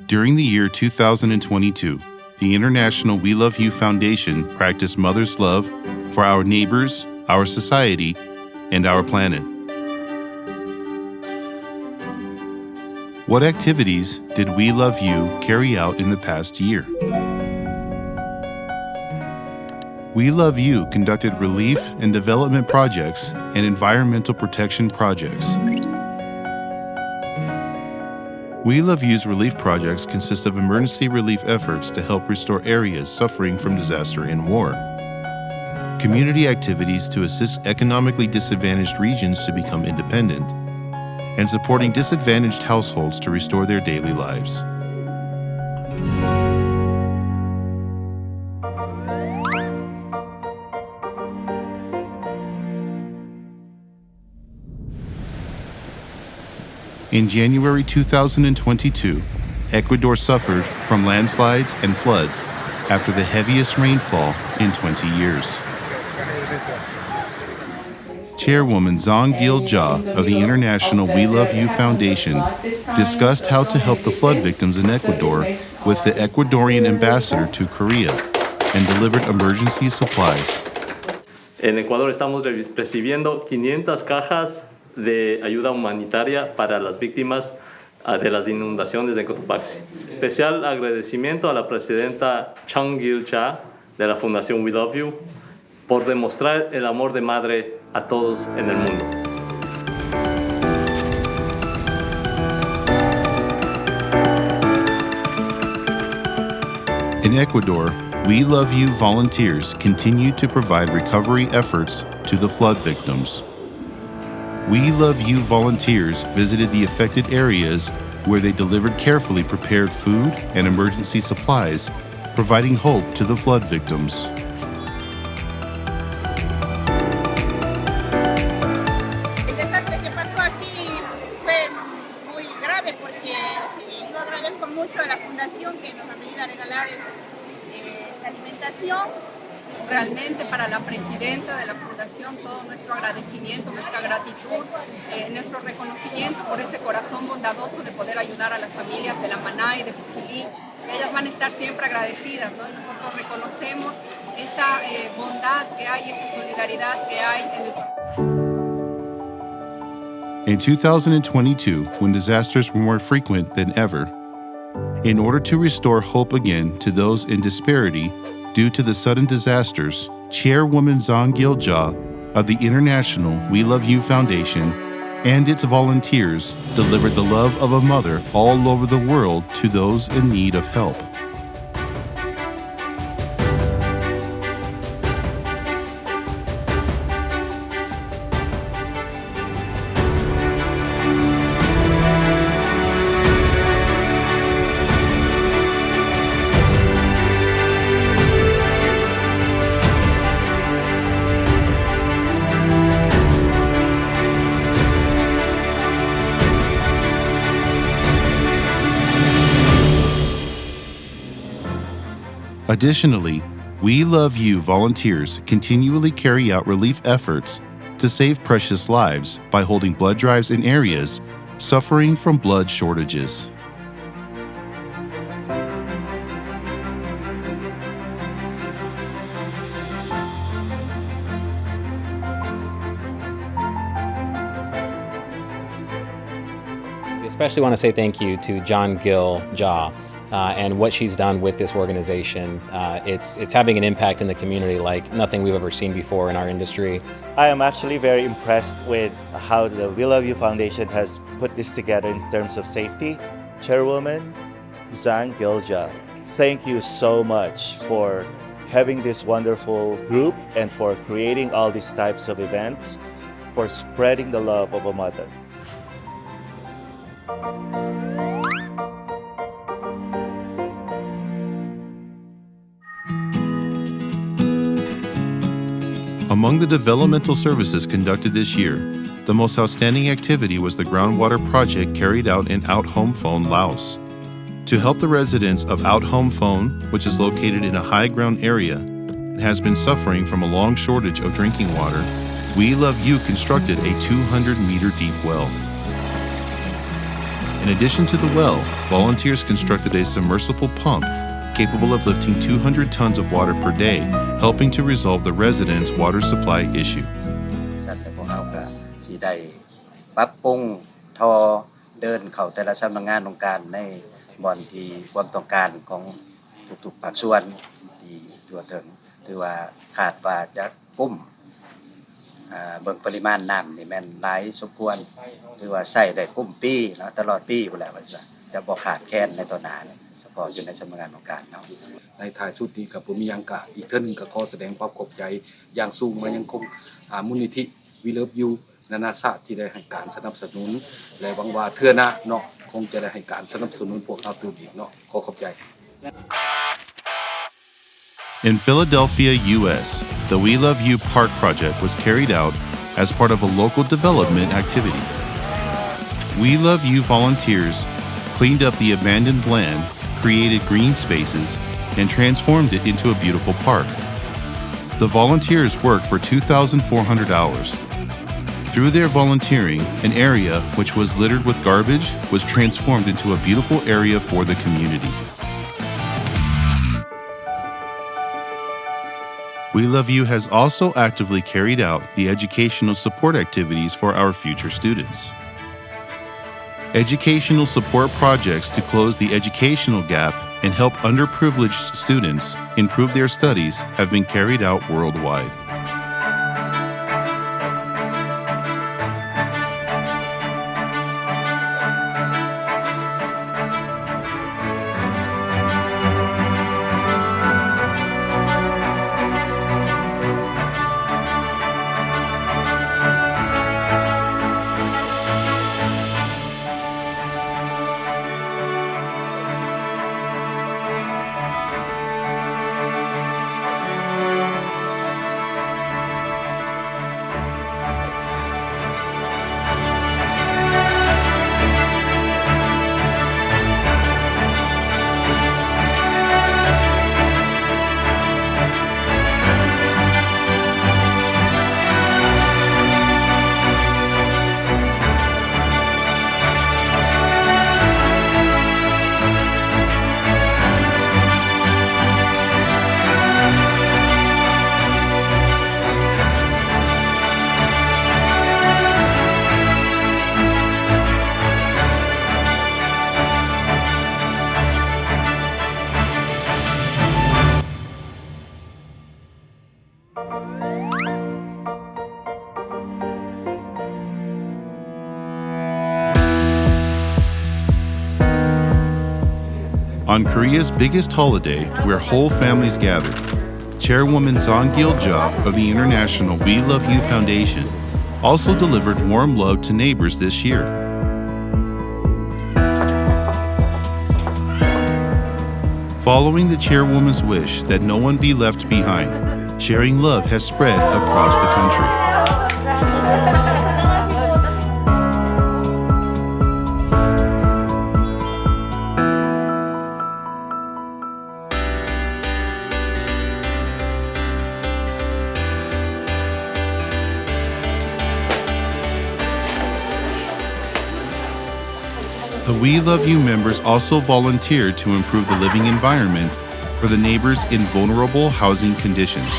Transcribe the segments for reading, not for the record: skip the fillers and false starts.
During the year 2022, the InternationalWeLoveUFoundation practiced mother's love for our neighbors, our society, and our planet. What activities did We Love You carry out in the past year? We Love You conducted relief and development projects and environmental protection projects. We Love You's relief projects consist of emergency relief efforts to help restore areas suffering from disaster and war, community activities to assist economically disadvantaged regions to become independent, and supporting disadvantaged households to restore their daily lives. In January 2022, Ecuador suffered from landslides and floods after the heaviest rainfall in 20 years. Chairwoman Zahnggiljah of the InternationalWeLoveUFoundation discussed how to help the flood victims in Ecuador with the Ecuadorian ambassador to Korea and delivered emergency supplies. En Ecuador estamos recibiendo 500 cajas de ayuda humanitaria para las víctimas de las inundaciones en Cotopaxi. Especial agradecimiento a la presidenta Zahnggiljah de la Fundación WeLoveU por demostrar el amor de madre a todos en el mundo. In Ecuador, We Love You volunteers continue to provide recovery efforts to the flood victims. We Love You volunteers visited the affected areas where they delivered carefully prepared food and emergency supplies, providing hope to the flood victims. El desastre que pasó aquí fue muy grave porque yo agradezco mucho a la fundación que nos ha venido a regalar esta alimentación. Realmente para la presidenta de la fundación todo nuestro agradecimiento, nuestra gratitud, nuestro reconocimiento por ese corazón bondadoso de poder ayudar a las familias de La Maná y de Pujilí. Ellas van a estar siempre agradecidas, ¿no? Nosotros reconocemos esa bondad que hay, esa solidaridad que hay en el... In 2022, when disasters were more frequent than ever, in order to restore hope again to those in disparity due to the sudden disasters, Chairwoman Zahnggiljah of the InternationalWeLoveUFoundation and its volunteers delivered the love of a mother all over the world to those in need of help. Additionally, We Love You volunteers continually carry out relief efforts to save precious lives by holding blood drives in areas suffering from blood shortages. We especially want to say thank you to Zahnggiljah and what she's done with this organization. It's having an impact in the community like nothing we've ever seen before in our industry. I am actually very impressed with how the WeLoveU Foundation has put this together in terms of safety. Chairwoman Zahnggiljah, thank you so much for having this wonderful group and for creating all these types of events, for spreading the love of a mother. Among the developmental services conducted this year, the most outstanding activity was the groundwater project carried out in Out Home Phone, Laos. To help the residents of Out Home Phone, which is located in a high ground area and has been suffering from a long shortage of drinking water, We Love You constructed a 200-meter deep well. In addition to the well, volunteers constructed a submersible pump capable of lifting 200 tons of water per day, helping to resolve the residents' water supply issue. แต่พวกเราก็สิได้ปรับปรุงท่อเดินเข้าแต่ละสำนักงานองค์การในบ่อนที่ความต้องการของทุกๆภาคส่วนที่ทั่วถึงถือว่าคาดว่าจะกุ้มเบิ่งปริมาณน้ำนี่แม่นหลายสมควรถือว่าใช้ได้กุ้มปีเนาะตลอดปีพุ่นแหละว่าจะบ่ขาดแคลนในต่อหน้าเฉพาะอยู่ในสำนักงานองค์การเนาะในท้ายสุดนี้กับผมมียังกะอีกเท่านึงก็ขอแสดงความขอบใจอย่างสูงมายังคงมูลนิธิ WeLoveU นานาชาติที่ได้ให้การสนับสนุนและหวังว่าเทื่อหน้าเนาะคงจะได้ให้การสนับสนุนพวกเราตื่นอีกเนาะขอขอบใจ In Philadelphia, U.S., the WeLoveU Park project was carried out as part of a local development activity. WeLoveU volunteers cleaned up the abandoned land, created green spaces, and transformed it into a beautiful park. The volunteers worked for 2,400 hours. Through their volunteering, an area which was littered with garbage was transformed into a beautiful area for the community. WeLoveU has also actively carried out the educational support activities for our future students. Educational support projects to close the educational gap and help underprivileged students improve their studies have been carried out worldwide. On Korea's biggest holiday, where whole families gather, Chairwoman Zahnggiljah of the InternationalWeLoveUFoundation also delivered warm love to neighbors this year. Following the chairwoman's wish that no one be left behind, sharing love has spread across the country. The WeLoveU members also volunteered to improve the living environment for the neighbors in vulnerable housing conditions.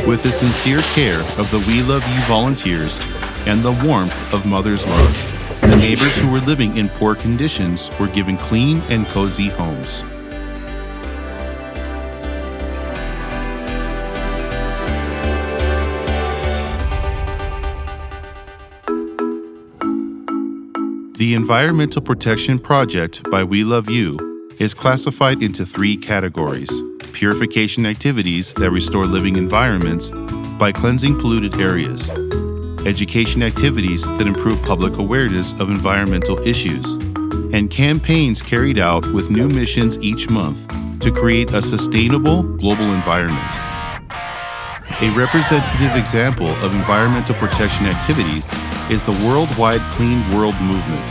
With the sincere care of the WeLoveU volunteers and the warmth of mother's love, the neighbors who were living in poor conditions were given clean and cozy homes. The Environmental Protection Project by WeLoveU is classified into 3 categories: purification activities that restore living environments by cleansing polluted areas, education activities that improve public awareness of environmental issues, and campaigns carried out with new missions each month to create a sustainable global environment. A representative example of environmental protection activities is the worldwide Clean World movement.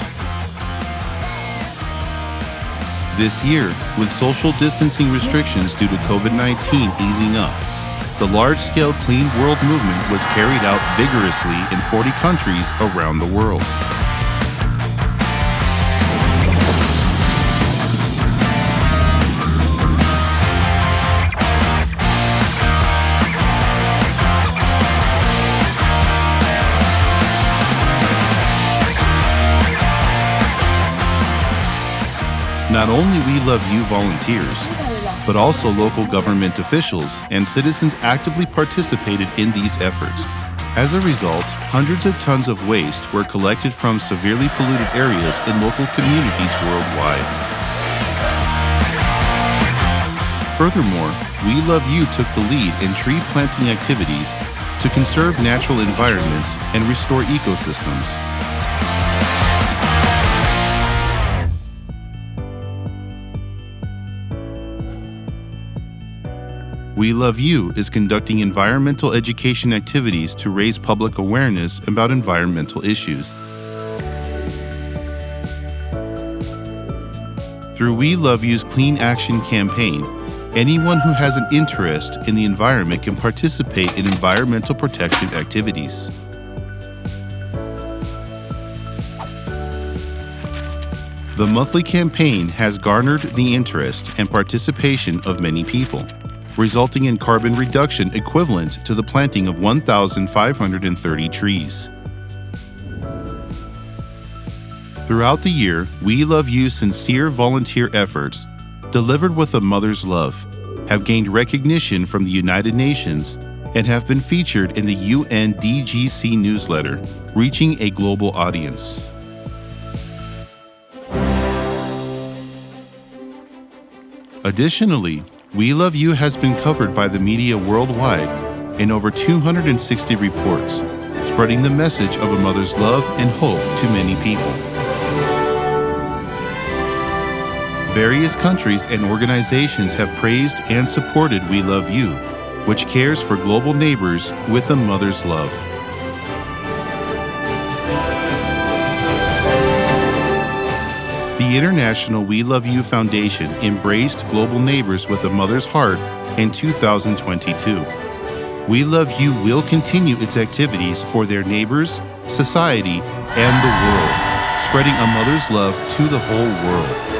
This year, with social distancing restrictions due to COVID-19 easing up, the large-scale Clean World movement was carried out vigorously in 40 countries around the world. Not only WeLoveU volunteers, but also local government officials and citizens actively participated in these efforts. As a result, hundreds of tons of waste were collected from severely polluted areas in local communities worldwide. Furthermore, WeLoveU took the lead in tree planting activities to conserve natural environments and restore ecosystems. WeLoveU is conducting environmental education activities to raise public awareness about environmental issues. Through WeLoveU's Clean Action campaign, anyone who has an interest in the environment can participate in environmental protection activities. The monthly campaign has garnered the interest and participation of many people, resulting in carbon reduction equivalent to the planting of 1,530 trees. Throughout the year, WeLoveU's sincere volunteer efforts, delivered with a mother's love, have gained recognition from the United Nations and have been featured in the UNDGC newsletter, reaching a global audience. Additionally, WeLoveU has been covered by the media worldwide in over 260 reports, spreading the message of a mother's love and hope to many people. Various countries and organizations have praised and supported WeLoveU, which cares for global neighbors with a mother's love. The InternationalWeLoveUFoundation embraced global neighbors with a mother's heart in 2022. WeLoveU will continue its activities for their neighbors, society, and the world, spreading a mother's love to the whole world.